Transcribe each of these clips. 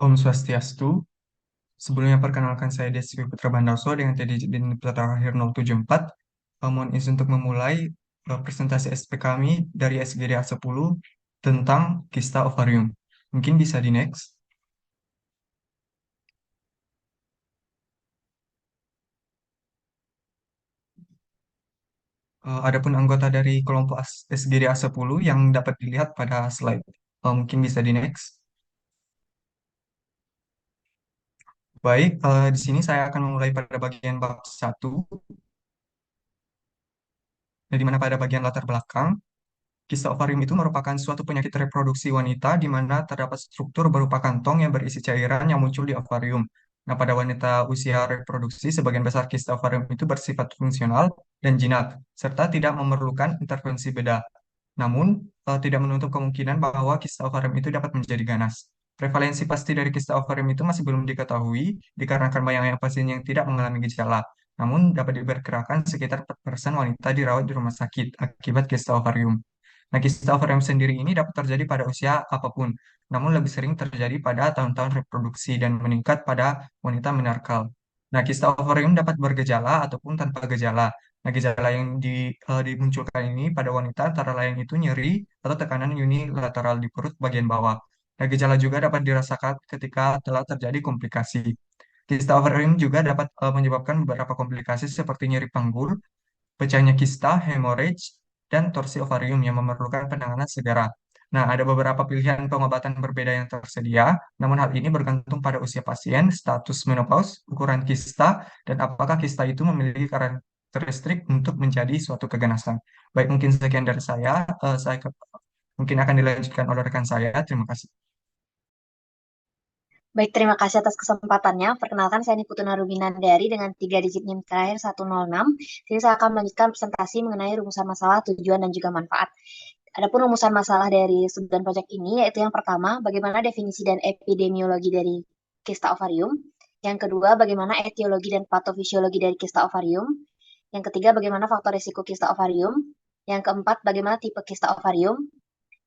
Om Swastiastu. Sebelumnya perkenalkan saya Desi Putra Bandarso dengan TD Putra terakhir 074. Mohon izin untuk memulai presentasi SP kami dari SGDA 10 tentang kista ovarium. Mungkin bisa di next. Adapun anggota dari kelompok SGDA 10 yang dapat dilihat pada slide. Mungkin bisa di next. Baik, di sini saya akan memulai pada bagian bab 1, di mana pada bagian latar belakang. Kista ovarium itu merupakan suatu penyakit reproduksi wanita di mana terdapat struktur berupa kantong yang berisi cairan yang muncul di ovarium. Nah, pada wanita usia reproduksi, sebagian besar kista ovarium itu bersifat fungsional dan jinak, serta tidak memerlukan intervensi bedah. Namun, tidak menutup kemungkinan bahwa kista ovarium itu dapat menjadi ganas. Prevalensi pasti dari kista ovarium itu masih belum diketahui, dikarenakan banyaknya pasien yang tidak mengalami gejala. Namun, dapat diperkirakan sekitar 4% wanita dirawat di rumah sakit akibat kista ovarium. Nah, kista ovarium sendiri ini dapat terjadi pada usia apapun, namun lebih sering terjadi pada tahun-tahun reproduksi dan meningkat pada wanita menarkal. Nah, kista ovarium dapat bergejala ataupun tanpa gejala. Nah, gejala yang dimunculkan ini pada wanita antara lain itu nyeri atau tekanan unilateral di perut bagian bawah. Nah, gejala juga dapat dirasakan ketika telah terjadi komplikasi. Kista ovarium juga dapat menyebabkan beberapa komplikasi seperti nyeri panggul, pecahnya kista, hemorrhage, dan torsi ovarium yang memerlukan penanganan segera. Nah, ada beberapa pilihan pengobatan berbeda yang tersedia, namun hal ini bergantung pada usia pasien, status menopause, ukuran kista, dan apakah kista itu memiliki karakteristik untuk menjadi suatu keganasan. Baik, mungkin sekian dari saya. Mungkin akan dilanjutkan oleh rekan saya. Terima kasih. Baik, terima kasih atas kesempatannya. Perkenalkan, saya Niputu Narubinandari dengan 3 digit NIM terakhir 106. Sini saya akan melanjutkan presentasi mengenai rumusan masalah, tujuan, dan juga manfaat. Adapun rumusan masalah dari studi proyek ini, yaitu yang pertama, bagaimana definisi dan epidemiologi dari kista ovarium. Yang kedua, bagaimana etiologi dan patofisiologi dari kista ovarium. Yang ketiga, bagaimana faktor risiko kista ovarium. Yang keempat, bagaimana tipe kista ovarium.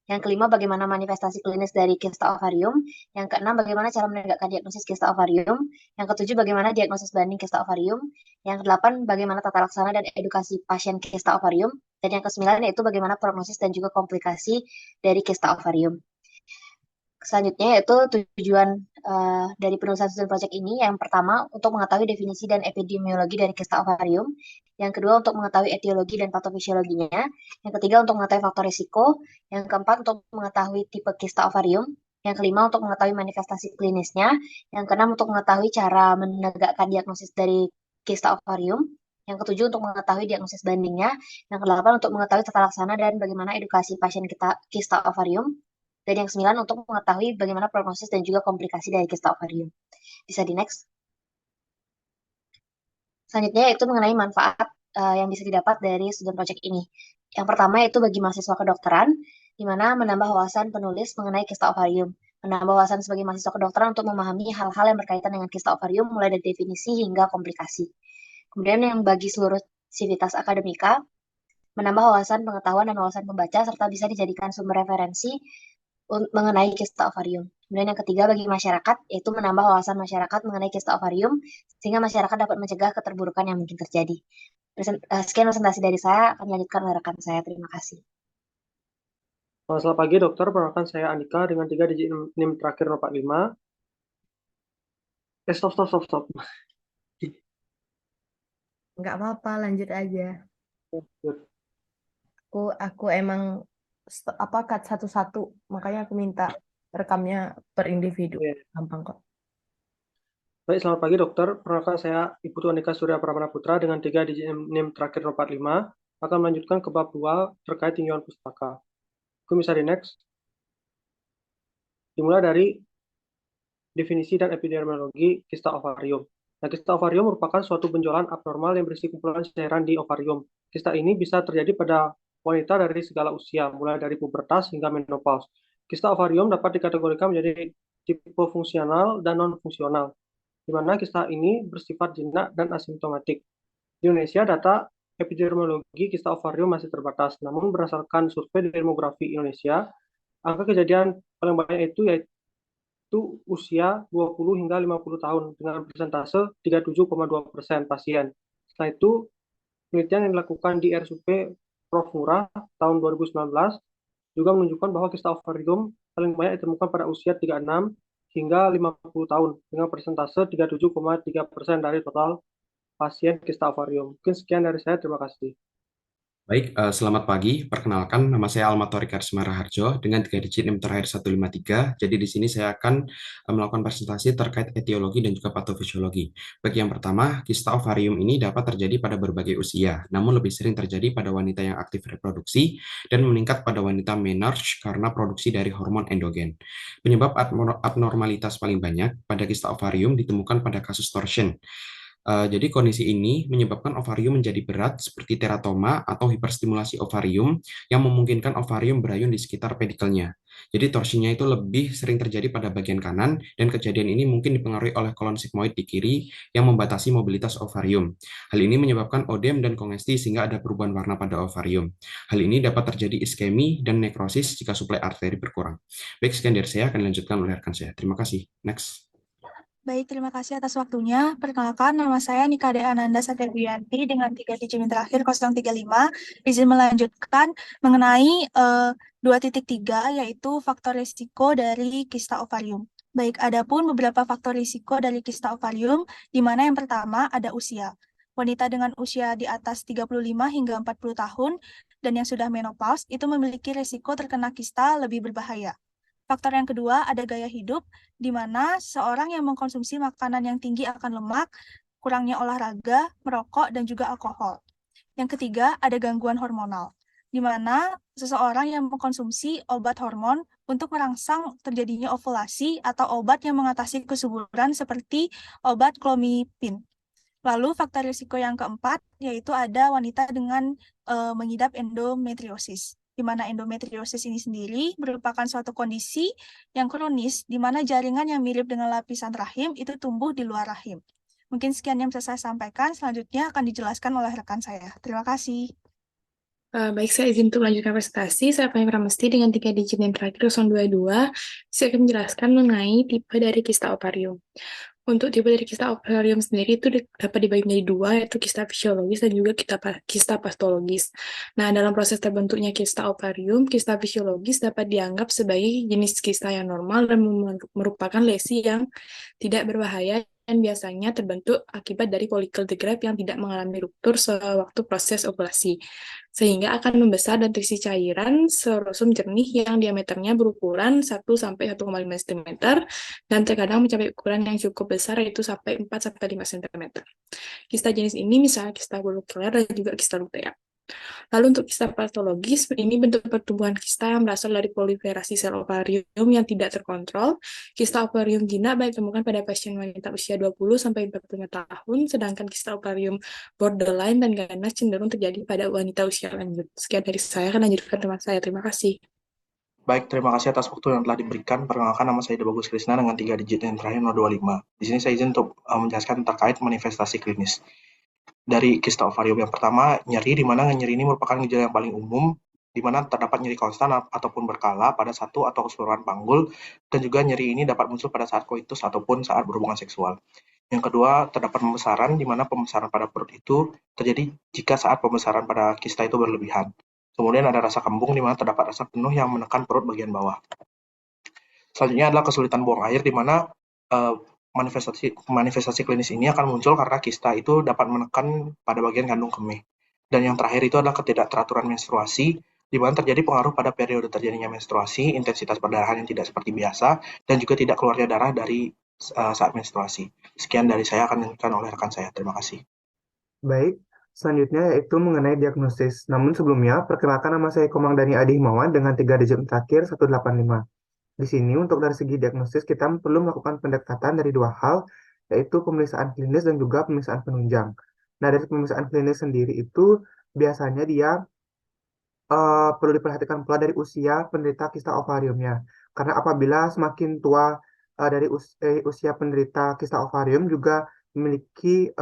Yang kelima, bagaimana manifestasi klinis dari kista ovarium. Yang keenam, bagaimana cara menegakkan diagnosis kista ovarium. Yang ketujuh, bagaimana diagnosis banding kista ovarium. Yang kedelapan, bagaimana tata laksana dan edukasi pasien kista ovarium. Dan yang kesembilan, yaitu bagaimana prognosis dan juga komplikasi dari kista ovarium. Selanjutnya yaitu tujuan dari penulisan studi project ini. Yang pertama, untuk mengetahui definisi dan epidemiologi dari kista ovarium. Yang kedua, untuk mengetahui etiologi dan patofisiologinya. Yang ketiga, untuk mengetahui faktor risiko. Yang keempat, untuk mengetahui tipe kista ovarium. Yang kelima, untuk mengetahui manifestasi klinisnya. Yang keenam, untuk mengetahui cara menegakkan diagnosis dari kista ovarium. Yang ketujuh, untuk mengetahui diagnosis bandingnya. Yang kedelapan, untuk mengetahui tata laksana dan bagaimana edukasi pasien kista ovarium. Dan yang sembilan, untuk mengetahui bagaimana prognosis dan juga komplikasi dari kista ovarium. Bisa di next. Selanjutnya yaitu mengenai manfaat yang bisa didapat dari student project ini. Yang pertama yaitu bagi mahasiswa kedokteran, di mana menambah wawasan penulis mengenai kista ovarium. Menambah wawasan sebagai mahasiswa kedokteran untuk memahami hal-hal yang berkaitan dengan kista ovarium, mulai dari definisi hingga komplikasi. Kemudian yang bagi seluruh sivitas akademika, menambah wawasan pengetahuan dan wawasan pembaca, serta bisa dijadikan sumber referensi mengenai kista ovarium. Kemudian yang ketiga bagi masyarakat, yaitu menambah wawasan masyarakat mengenai kista ovarium, sehingga masyarakat dapat mencegah keterburukan yang mungkin terjadi. Sekian presentasi dari saya, akan melanjutkan oleh rekan saya. Terima kasih. Selamat pagi dokter, perkenalkan saya Andika dengan 3 digit NIM terakhir 045. Stop. Nggak apa-apa, lanjut aja. Aku emang cut satu-satu, makanya aku minta rekamnya per individu. Gampang kok. Baik, selamat pagi dokter. Perkenalkan saya Ibu Andika Surya Pramana Putra dengan 3 digit NIM terakhir 045. Akan melanjutkan ke bab 2 terkait tinjauan pustaka. Aku bisa di next. Dimulai dari definisi dan epidemiologi kista ovarium. Nah, kista ovarium merupakan suatu benjolan abnormal yang berisi kumpulan cairan di ovarium. Kista ini bisa terjadi pada wanita dari segala usia, mulai dari pubertas hingga menopause. Kista ovarium dapat dikategorikan menjadi tipe fungsional dan non-fungsional, di mana kista ini bersifat jinak dan asimptomatik. Di Indonesia, data epidemiologi kista ovarium masih terbatas, namun berdasarkan survei demografi Indonesia, angka kejadian paling banyak itu yaitu yaitu usia 20 hingga 50 tahun dengan persentase 37,2% pasien. Setelah itu, penelitian yang dilakukan di RSUP Prof. Ngurah tahun 2019 juga menunjukkan bahwa kista ovarium paling banyak ditemukan pada usia 36 hingga 50 tahun dengan persentase 37,3% dari total pasien kista ovarium. Mungkin sekian dari saya, terima kasih. Baik, selamat pagi. Perkenalkan, nama saya Almatori Karisma Raharjo dengan 3 digit NIM terakhir 153. Jadi di sini saya akan melakukan presentasi terkait etiologi dan juga patofisiologi. Bagi yang pertama, kista ovarium ini dapat terjadi pada berbagai usia, namun lebih sering terjadi pada wanita yang aktif reproduksi dan meningkat pada wanita menarche karena produksi dari hormon endogen. Penyebab abnormalitas paling banyak pada kista ovarium ditemukan pada kasus torsion. Jadi kondisi ini menyebabkan ovarium menjadi berat seperti teratoma atau hiperstimulasi ovarium yang memungkinkan ovarium berayun di sekitar pedikelnya. Jadi torsinya itu lebih sering terjadi pada bagian kanan dan kejadian ini mungkin dipengaruhi oleh kolon sigmoid di kiri yang membatasi mobilitas ovarium. Hal ini menyebabkan odem dan kongesti sehingga ada perubahan warna pada ovarium. Hal ini dapat terjadi iskemi dan nekrosis jika suplai arteri berkurang. Baik, sekian dari saya akan dilanjutkan oleh rekan saya. Terima kasih. Next. Baik, terima kasih atas waktunya. Perkenalkan, nama saya Nika Dea Ananda Satya-Bianti dengan 3 digit NIM terakhir 035. Izin melanjutkan mengenai 2.3, yaitu faktor risiko dari kista ovarium. Baik, adapun beberapa faktor risiko dari kista ovarium, di mana yang pertama ada usia. Wanita dengan usia di atas 35 hingga 40 tahun dan yang sudah menopause itu memiliki risiko terkena kista lebih berbahaya. Faktor yang kedua ada gaya hidup, di mana seorang yang mengkonsumsi makanan yang tinggi akan lemak, kurangnya olahraga, merokok, dan juga alkohol. Yang ketiga ada gangguan hormonal, di mana seseorang yang mengkonsumsi obat hormon untuk merangsang terjadinya ovulasi atau obat yang mengatasi kesuburan seperti obat clomipin. Lalu faktor risiko yang keempat yaitu ada wanita dengan mengidap endometriosis, di mana endometriosis ini sendiri merupakan suatu kondisi yang kronis di mana jaringan yang mirip dengan lapisan rahim itu tumbuh di luar rahim. Mungkin sekian yang bisa saya sampaikan, selanjutnya akan dijelaskan oleh rekan saya. Terima kasih. Baik, saya izin untuk melanjutkan presentasi. Saya Fahmi Pramesti dengan 3 digit NIM terakhir 022. Saya akan menjelaskan mengenai tipe dari kista ovarium. Untuk tipe dari kista ovarium sendiri itu dapat dibagi menjadi dua, yaitu kista fisiologis dan juga kista patologis. Nah, dalam proses terbentuknya kista ovarium, kista fisiologis dapat dianggap sebagai jenis kista yang normal dan merupakan lesi yang tidak berbahaya dan biasanya terbentuk akibat dari follicle degrade yang tidak mengalami ruptur sewaktu proses ovulasi, sehingga akan membesar dan terisi cairan serosum jernih yang diameternya berukuran 1-1,5 cm dan terkadang mencapai ukuran yang cukup besar yaitu sampai 4-5 cm. Kista jenis ini misalnya kista folikuler dan juga kista lutea. Lalu untuk kista patologis, ini bentuk pertumbuhan kista yang berasal dari proliferasi sel ovarium yang tidak terkontrol. Kista ovarium jinak baik ditemukan pada pasien wanita usia 20-45 tahun, sedangkan kista ovarium borderline dan ganas cenderung terjadi pada wanita usia lanjut. Sekian dari saya, akan lanjutkan teman saya. Terima kasih. Baik, terima kasih atas waktu yang telah diberikan. Perkenalkan, nama saya Bagus Krisna dengan 3 digit yang terakhir 025. Di sini saya izin untuk menjelaskan terkait manifestasi klinis. Dari kista ovarium yang pertama, nyeri, di mana nyeri ini merupakan gejala yang paling umum, di mana terdapat nyeri konstan ataupun berkala pada satu atau keseluruhan panggul, dan juga nyeri ini dapat muncul pada saat koitus ataupun saat berhubungan seksual. Yang kedua, terdapat pembesaran, di mana pembesaran pada perut itu terjadi jika saat pembesaran pada kista itu berlebihan. Kemudian ada rasa kembung, di mana terdapat rasa penuh yang menekan perut bagian bawah. Selanjutnya adalah kesulitan buang air, di mana manifestasi klinis ini akan muncul karena kista itu dapat menekan pada bagian kandung kemih. Dan yang terakhir itu adalah ketidakteraturan menstruasi, di mana terjadi pengaruh pada periode terjadinya menstruasi, intensitas perdarahan yang tidak seperti biasa, dan juga tidak keluarnya darah dari saat menstruasi. Sekian dari saya, akan dilanjutkan oleh rekan saya. Terima kasih. Baik, selanjutnya yaitu mengenai diagnosis. Namun sebelumnya, perkenalkan nama saya Komang Dani Adi Himawan dengan 3 digit terakhir 185. Di sini untuk dari segi diagnosis kita perlu melakukan pendekatan dari dua hal, yaitu pemeriksaan klinis dan juga pemeriksaan penunjang. Nah, dari pemeriksaan klinis sendiri itu biasanya dia perlu diperhatikan pula dari usia penderita kista ovariumnya. Karena apabila semakin tua dari usia penderita kista ovarium juga memiliki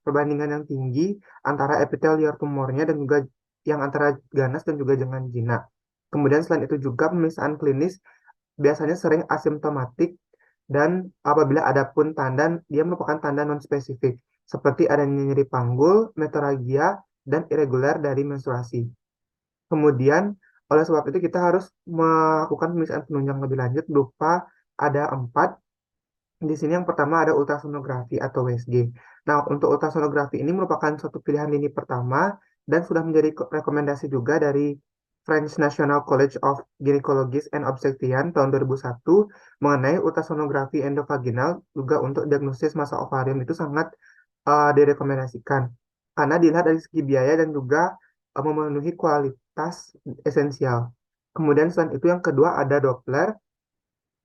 perbandingan yang tinggi antara epithelial liar tumornya dan juga yang antara ganas dan juga dengan jinak. Kemudian selain itu juga pemeriksaan klinis biasanya sering asimptomatik Dan apabila ada pun tanda, dia merupakan tanda non-spesifik, seperti adanya nyeri panggul, metorragia, dan irregular dari menstruasi. Kemudian, oleh sebab itu kita harus melakukan pemeriksaan penunjang lebih lanjut berupa ada 4. Di sini yang pertama ada ultrasonografi atau USG. Nah, untuk ultrasonografi ini merupakan suatu pilihan lini pertama dan sudah menjadi rekomendasi juga dari French National College of Gynecologists and Obstetricians tahun 2001 mengenai ultrasonografi endovaginal juga untuk diagnosis massa ovarium itu sangat direkomendasikan karena dilihat dari segi biaya dan juga memenuhi kualitas esensial. Kemudian selain itu yang kedua ada Doppler.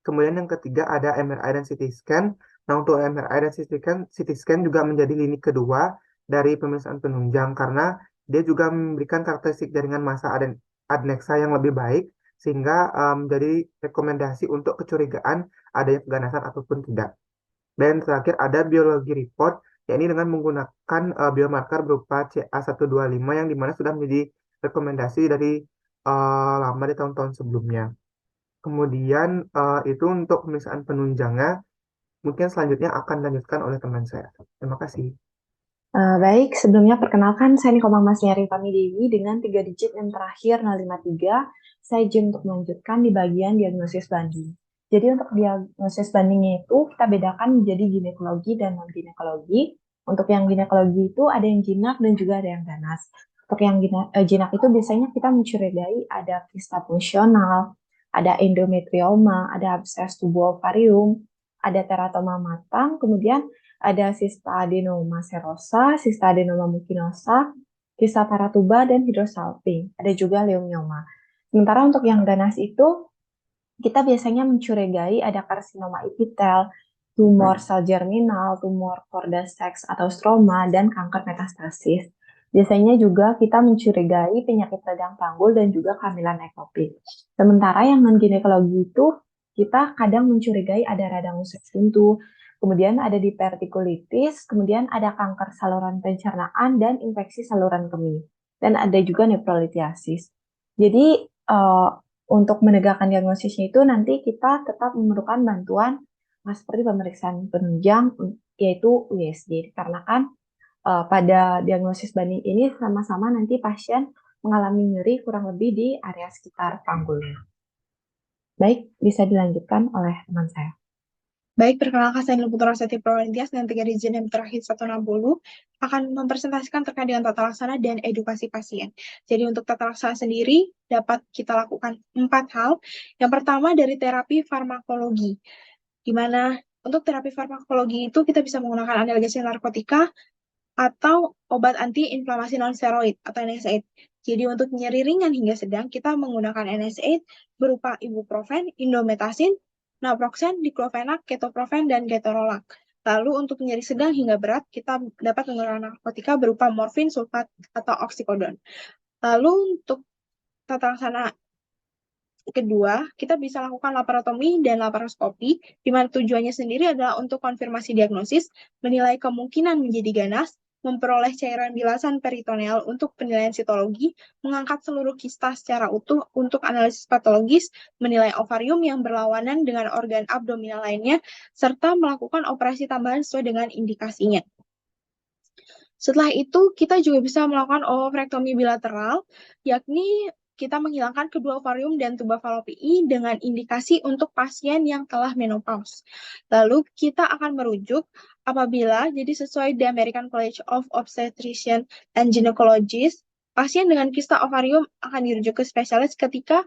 Kemudian yang ketiga ada MRI dan CT scan. Nah, untuk MRI dan CT scan juga menjadi lini kedua dari pemeriksaan penunjang karena dia juga memberikan karakteristik jaringan massa adnexa yang lebih baik sehingga menjadi rekomendasi untuk kecurigaan adanya keganasan ataupun tidak. Dan terakhir ada biologi report, yakni dengan menggunakan biomarker berupa CA125 yang dimana sudah menjadi rekomendasi dari lama di tahun-tahun sebelumnya. Kemudian itu untuk pemeriksaan penunjangnya, mungkin selanjutnya akan dilanjutkan oleh teman saya. Terima kasih. Baik, sebelumnya perkenalkan saya Nikomang Masnia Rifami Dewi dengan 3 digit yang terakhir 053. Saya izin untuk melanjutkan di bagian diagnosis banding. Jadi untuk diagnosis bandingnya itu kita bedakan menjadi ginekologi dan non-ginekologi. Untuk yang ginekologi itu ada yang jinak dan juga ada yang ganas. Untuk yang jinak itu biasanya kita mencurigai ada kista fungsional, ada endometrioma, ada abses tubuh ovarium, ada teratoma matang, kemudian ada sista adenoma serosa, sista adenoma mucinosa, kista paratuba, dan hidrosalping. Ada juga leukemia. Sementara untuk yang ganas itu, kita biasanya mencurigai ada karsinoma epitel, tumor sel germinal, tumor cordyceps atau stroma, dan kanker metastasis. Biasanya juga kita mencurigai penyakit radang panggul dan juga kehamilan ektopik. Sementara yang non-ginekologi itu, kita kadang mencurigai ada radang usus buntu, kemudian ada divertikulitis, kemudian ada kanker saluran pencernaan dan infeksi saluran kemih. Dan ada juga nefrolitiasis. Jadi, untuk menegakkan diagnosisnya itu nanti kita tetap memerlukan bantuan seperti pemeriksaan penunjang, yaitu USG. Karena kan pada diagnosis banding ini sama-sama nanti pasien mengalami nyeri kurang lebih di area sekitar panggulnya. Baik, bisa dilanjutkan oleh teman saya. Baik, perkenalkan saya Putra Seti Prolintias dengan 3 digit yang terakhir 160 akan mempresentasikan terkait dengan tata laksana dan edukasi pasien. Jadi untuk tata laksana sendiri dapat kita lakukan 4 hal. Yang pertama dari terapi farmakologi, di mana untuk terapi farmakologi itu kita bisa menggunakan analgesia narkotika atau obat anti-inflamasi non-steroid atau NSAID. Jadi untuk nyeri ringan hingga sedang, kita menggunakan NSAID berupa ibuprofen, indomethacin, naproxen, diclofenac, ketoprofen, dan ketorolac. Lalu untuk nyeri sedang hingga berat, kita dapat menggunakan narkotika berupa morfin, sulfat, atau oksikodon. Lalu untuk tata laksana kedua, kita bisa lakukan laparotomi dan laparoskopi, di mana tujuannya sendiri adalah untuk konfirmasi diagnosis, menilai kemungkinan menjadi ganas, memperoleh cairan bilasan peritoneal untuk penilaian sitologi, mengangkat seluruh kista secara utuh untuk analisis patologis, menilai ovarium yang berlawanan dengan organ abdominal lainnya, serta melakukan operasi tambahan sesuai dengan indikasinya. Setelah itu, kita juga bisa melakukan oophorectomy bilateral, yakni kita menghilangkan kedua ovarium dan tuba falopii dengan indikasi untuk pasien yang telah menopause. Lalu kita akan merujuk apabila jadi sesuai The American College of Obstetricians and Gynecologists, pasien dengan kista ovarium akan dirujuk ke spesialis ketika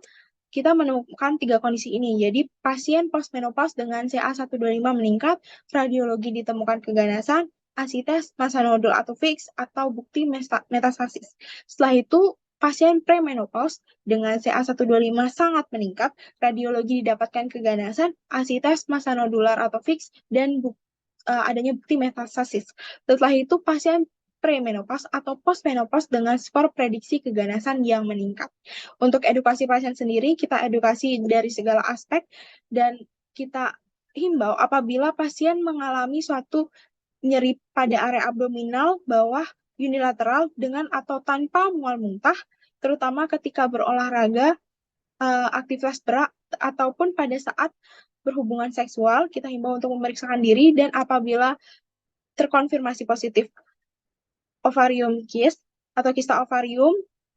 kita menemukan 3 kondisi ini. Jadi pasien postmenopause dengan CA125 meningkat, radiologi ditemukan keganasan, asites, massa nodul atau fix, atau bukti metastasis. Setelah itu, pasien premenopause dengan CA125 sangat meningkat, radiologi didapatkan keganasan, asites, massa nodular atau fix, dan adanya bukti metastasis. Setelah itu, pasien premenopause atau postmenopause dengan skor prediksi keganasan yang meningkat. Untuk edukasi pasien sendiri, kita edukasi dari segala aspek, dan kita himbau apabila pasien mengalami suatu nyeri pada area abdominal bawah unilateral dengan atau tanpa mual muntah, terutama ketika berolahraga, aktivitas berat, ataupun pada saat berhubungan seksual, kita himbau untuk memeriksakan diri, dan apabila terkonfirmasi positif ovarium cyst atau kista ovarium,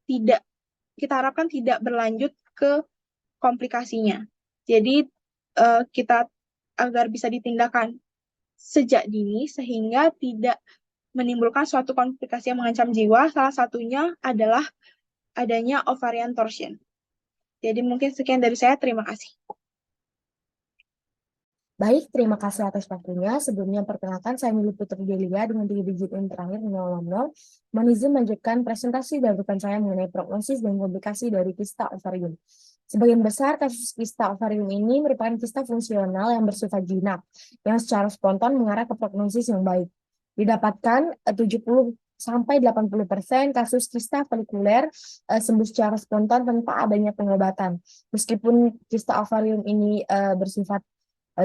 kita harapkan tidak berlanjut ke komplikasinya. Jadi kita agar bisa ditindakan sejak dini sehingga tidak menimbulkan suatu komplikasi yang mengancam jiwa. Salah satunya adalah adanya ovarian torsion. Jadi mungkin sekian dari saya. Terima kasih. Baik, terima kasih atas waktunya. Sebelumnya perkenalkan, saya Mili Putri Delia dengan 3 digit yang terakhir 000. Mohon izin melanjutkan presentasi dari rekan saya mengenai prognosis dan komplikasi dari kista ovarium. Sebagian besar kasus kista ovarium ini merupakan kista fungsional yang bersifat jinak, yang secara spontan mengarah ke prognosis yang baik. Didapatkan 70 sampai 80% kasus kista folikuler sembuh secara spontan tanpa adanya pengobatan. Meskipun kista ovarium ini bersifat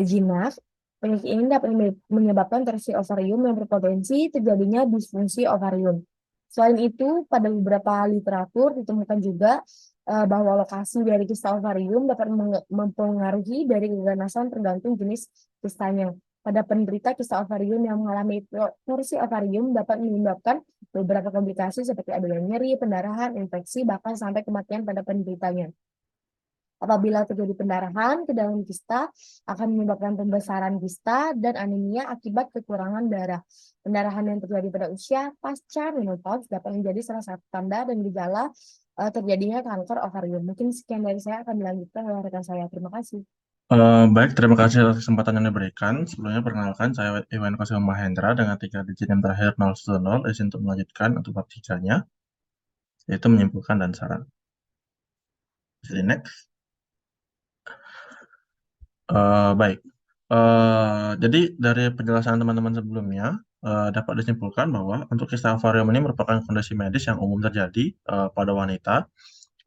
jinak, penyakit ini dapat menyebabkan torsi ovarium yang berpotensi terjadinya disfungsi ovarium. Selain itu, pada beberapa literatur ditemukan juga bahwa lokasi dari kista ovarium dapat mempengaruhi dari keganasan tergantung jenis kistanya. Pada penderita kista ovarium yang mengalami torsi ovarium dapat menyebabkan beberapa komplikasi seperti adanya nyeri, pendarahan, infeksi, bahkan sampai kematian pada penderitanya. Apabila terjadi pendarahan ke dalam kista, akan menyebabkan pembesaran kista dan anemia akibat kekurangan darah. Pendarahan yang terjadi pada usia pasca menopause dapat menjadi salah satu tanda dan gejala terjadinya kanker ovarium. Mungkin sekian dari saya, akan dilanjutkan oleh rekan saya. Terima kasih. Baik, terima kasih atas kesempatan yang diberikan. Sebelumnya perkenalkan, saya Iwan Kosim Mahendra dengan 3 digit yang terakhir 010, izin untuk melanjutkan untuk bab 3-nya, yaitu menyimpulkan dan saran. Jadi next. Baik, jadi dari penjelasan teman-teman sebelumnya, dapat disimpulkan bahwa untuk kista ovarium ini merupakan kondisi medis yang umum terjadi pada wanita,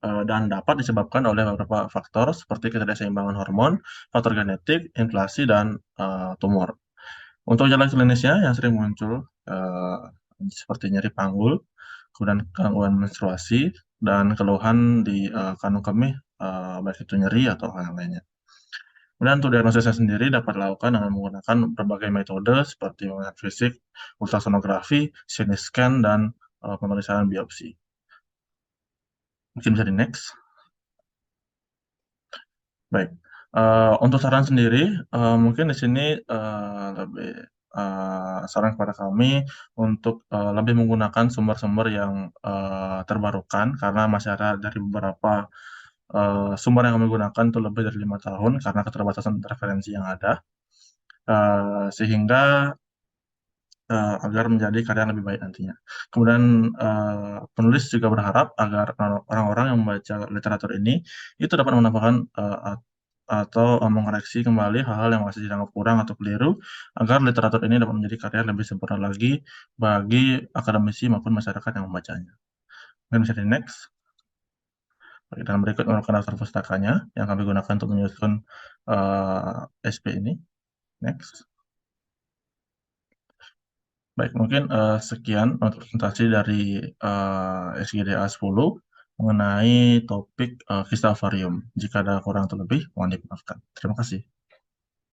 dan dapat disebabkan oleh beberapa faktor seperti ketidakseimbangan hormon, faktor genetik, inflasi, dan tumor. Untuk gejala klinisnya yang sering muncul seperti nyeri panggul, kemudian gangguan menstruasi, dan keluhan di kandung kemih, baik itu nyeri atau hal yang lainnya. Kemudian untuk diagnosisnya sendiri dapat dilakukan dengan menggunakan berbagai metode seperti melihat fisik, ultrasonografi, CT scan, dan pemeriksaan biopsi. Mungkin bisa di next. Baik, untuk saran sendiri, mungkin di sini lebih saran kepada kami untuk lebih menggunakan sumber-sumber yang terbarukan, karena masih ada dari beberapa sumber yang kami gunakan itu lebih dari 5 tahun karena keterbatasan referensi yang ada, sehingga agar menjadi karya yang lebih baik nantinya. Kemudian penulis juga berharap agar orang-orang yang membaca literatur ini itu dapat menambahkan atau mengoreksi kembali hal-hal yang masih dianggap kurang atau keliru, agar literatur ini dapat menjadi karya yang lebih sempurna lagi bagi akademisi maupun masyarakat yang membacanya. Mungkin bisa di next. Dan berikut merupakan daftar pustakanya yang kami gunakan untuk menyusun SP ini. Next. Baik, mungkin sekian untuk presentasi dari SGDA 10 mengenai topik kista ovarium. Jika ada kurang atau lebih, mohon dimaafkan. Terima kasih.